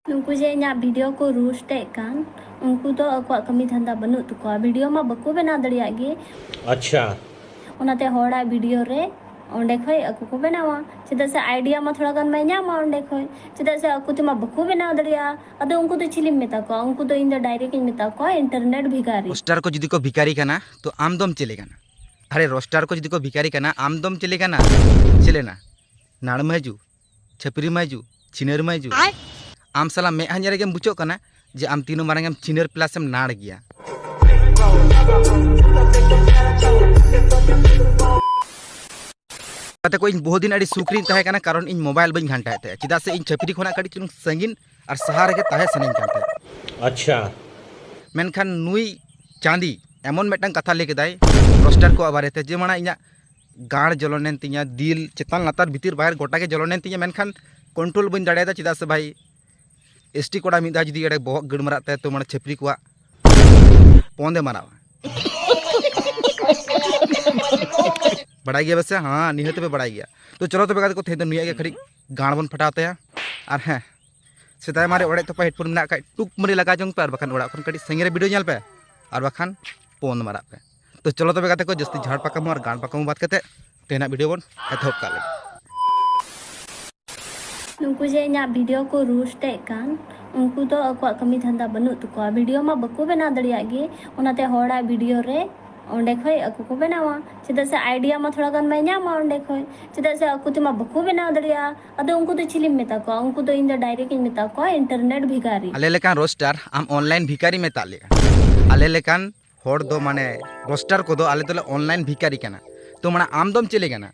नुकु जे इन्या वीडियो को रोस्टे कान उनको तो अको कमी धंधा बनु तको वीडियो मा बको बना दड़िया गे अच्छा ओनाते होड़ा वीडियो रे ओंडे खय अको को बनावा चेदा से आइडिया मा थोड़ा गान मा न्यामा ओंडे खय चेदा से अको तुमा बको बना दड़िया अदो उनको तो चिलिम मेता को उनको तो इन डायरेक्ट मेता को इंटरनेट भिखारी रोस्टार को जुदी को भिखारी कना तो आम दम चले कना। अरे रोस्टार को जुदी को भिखारी कना आम दम चले कना चले ना नाड़ मजू छपरी मजू चिनर मजू आम साला मे हंजरे के बुचो कना जे आम तीनों मारंगम चिनर प्लस एम नाड़ गया कते को इन बहुत दिन अड़ी सुकरी तहे कना कारण इन मोबाइल बइन घंटा ते चिदा से इन छपरी खोना कड़ी चुन संगिन और सहार के तहे सनिन कांते अच्छा मेनखान नुई चांदी एमन मेटन कथा ले केदाय रोस्टार को बारे ते जे माना इना गाड़ जलोनेन तिया दिल चेतान लातार भीतर बाहर गोटा के जलोनेन तिया मेनखान कंट्रोल बन दाड़ेदा चिदा से भाई एसटी कोड़ा मिदा जुदी एडे बहक गड़मरा ते तो माने छपरी को पोंदे मारावा बड़ा गया वैसे हाँ निहत पे बड़ा गया तो चलो तो बेगा को थे तो नुया के खड़ी गाड़ बन फटाते हैं और हैं सेदाय मारे ओड़े तो पे हेडफोन में का टुक मरी लगा जोंग पे और बखान ओड़ा खन कड़ी संगे वीडियो ñel पे और बखान पोंद मारा पे तो चलो तो बेगा को जस्ती झाड़ पकामो और गाड़ पकामो बात करते तेना वीडियो बन एथोप का ले नुकु जे इन्या वीडियो को रोस्टे कान उनको तो अको कमी धंधा बनु तको वीडियो मा बको बना दड़िया गे ओनाते होड़ा वीडियो रे ओंडे खय अको को बनावा चेदा से आइडिया मा थोड़ा गान मा न्यामा ओंडे खय चेदा से अको तुमा बको बना दड़िया अदो उनको तो चिलिम मेता को उनको तो इन डायरेक्ट मेता को इंटरनेट भिखारी आले लेकान रोस्टार आम ऑनलाइन भिखारी में ताले आले लेकान होड़ दो माने रोस्टार को दो आले तो ऑनलाइन भिखारी कना तो माना आम दम चले कना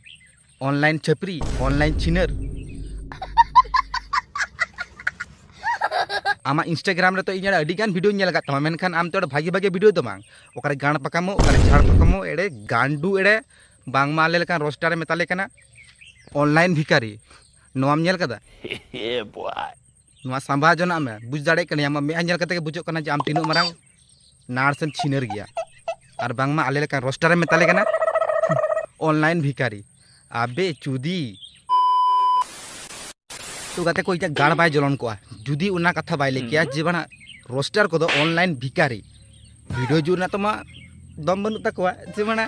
ऑनलाइन छपरी ऑनलाइन चिनर आमा इंस्टाग्राम रे तो इन्या अडिगान वीडियो ñel kat tama मेनखान आम तो भागी भागी वीडियो तो बांग ओकरे गाण पकामो ओकरे झाड़ पकामो एड़े गांडू एड़े बांग माले लेकान रोस्टार में ताले कना ऑनलाइन भिखारी नोआम ñel कदा ए बॉय नोआ संभा जना में बुझ दाड़े कने आमा मे ñel कते के बुझो कना जे आम तीनो मारांग नाड़ सेम छिनर गया और बांग मा आले लेकान रोस्टार में ताले कना ऑनलाइन भिखारी आबे चुदी तो गाते को गाड़ बाय जलन को जुदी उना कथा बाय लेकिया जे बना रोस्टार को ऑनलाइन भिखारी वीडियो जुरना तो मा दम बनु तकवा जे बना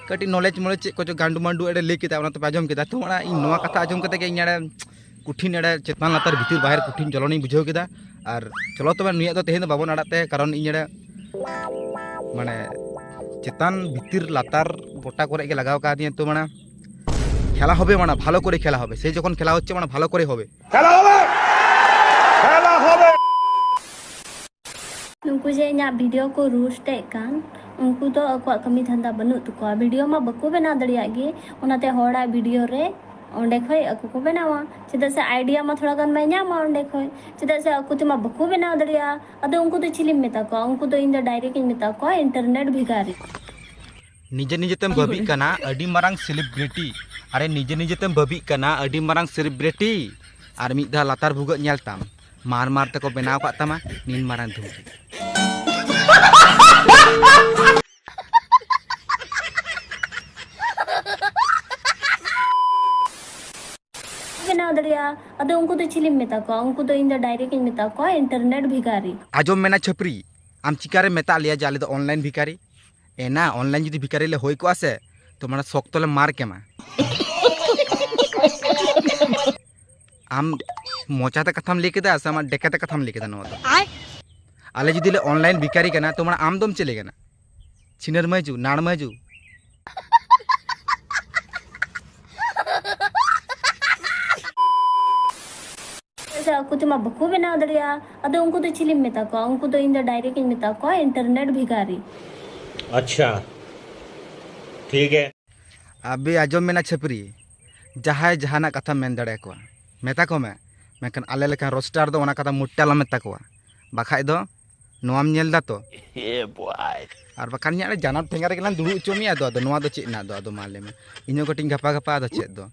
कटी नॉलेज मोले चे को गांडू मांडू एडे लेकिता उना तो आजम केदा तो बना इन नोआ कथा आजम कते के इन्याडे कुठिन एडे चेतन लातार भीतर बाहर कुठिन जलनी बुझाव केदा और चलो तो नुया तो तेहेन बाबन आड़ाते कारण इन्याडे माने चेतन भीतर लातार गोटा करे के लगाव का दिए तो माना खेला होबे माना भालो करे खेला होबे से जखन खेला होच्छे माना भालो करे होबे खेला होबे नुकु जे इन्या वीडियो को रोस्टे कान उनको तो अको कमी धंधा बनु तको वीडियो मा बको बना दड़िया गे ओनाते होड़ा वीडियो रे ओंडे खय अको को बनावा चेदा से आइडिया मा थोड़ा गान मा न्यामा ओंडे खय चेदा से अको तुमा बको बना दड़िया अदो उनको तो चिलिम मेता को उनको तो इन डायरेक्ट मेता को इंटरनेट भिखारी निजे निजे तेम भाबी कना अडी मारांग सेलिब्रिटी अरे निजे निजे तेम भाबी कना अडी मारांग सेलिब्रिटी और मिद दा लातार भुग ñel ताम मार मार तको बनाव का तमा नीन मारांग धुमकी बना दड़िया अदो उनको तो चिलिम मेता को उनको तो इन डायरेक्ट मेता को इंटरनेट भिखारी आजम मेना छपरी आम चिकारे मेता लिया जाले तो ऑनलाइन भिखारी एना ऑनलाइन जुदी भिखारी ले होय को आसे तो माना शक्तो ले मार केमा आम मोचाते कथाम लेकेदा से आम डेकाते कथाम लेकेदा नो तो आले जुदी ले ऑनलाइन भिखारी कना तो माना आम दम चले कना छिनर मजू नाड़ मजू से अको तुमा बको बना दड़िया अदो उनको तो चिलिम मेता को उनको तो इन डायरेक्ट मेता को इंटरनेट भिखारी अच्छा ठीक है अबे आजम मेना छपरी जहाय जहाना कथा मेन दड़े को मेता को मेकन आले लेका रोस्टार दो ओना कथा मुट्टाला मेता को बाखाय दो नोआम ñel दा तो ए बॉय और बखान न्या जाना ठेंगा रे गलान दुडु चोमिया दो अदो नोआ दो चेक ना दो अदो माले में इनो कटिंग गपा गपा अदो चेक दो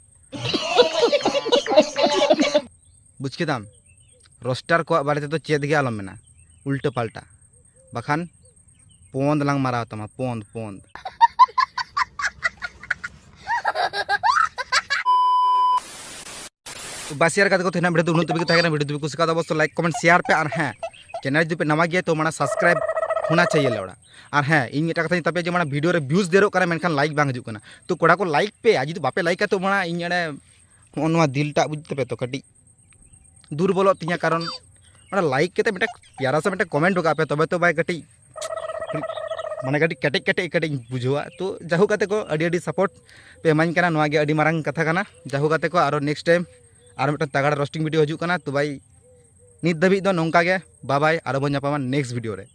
बुझ केदाम रोस्टार को बारे तो चेक गे आलम मेना उल्टा पाल्टा बखान पोंद लांग मारा तमा पोंद पोंद बस शेयर करते को थे वीडियो उन्होंने तभी तक वीडियो तभी कुछ का दोस्तों लाइक कमेंट शेयर पे और हाँ चैनल जो पे नवा गया तो माना सब्सक्राइब होना चाहिए लेवड़ा और हाँ इन एटा कथा तपे जो माना वीडियो रे व्यूज देरो करे मेनखान लाइक बांग हजु कना तो कोड़ा को लाइक पे आज तो बापे लाइक तो माना इन एड़े नवा दिलटा बुझते पे तो कटी दुर्बल तिया कारण माना लाइक केते मेटा प्यारा सा मेटा कमेंट होगा पे तबे तो बाय कटी माने कटी कटे कटे कटे बुझवा तो जाहु काते को अडी अडी सपोर्ट पे माइन कना नवा गे अडी मारंग कथा कना जाहु काते को आरो नेक्स्ट टाइम आरो मेटा तगड़ा रोस्टिंग वीडियो हजु कना तो भाई नित दबी दो नोंका गे बाय बाय आरो बन जापामा नेक्स्ट वीडियो रे।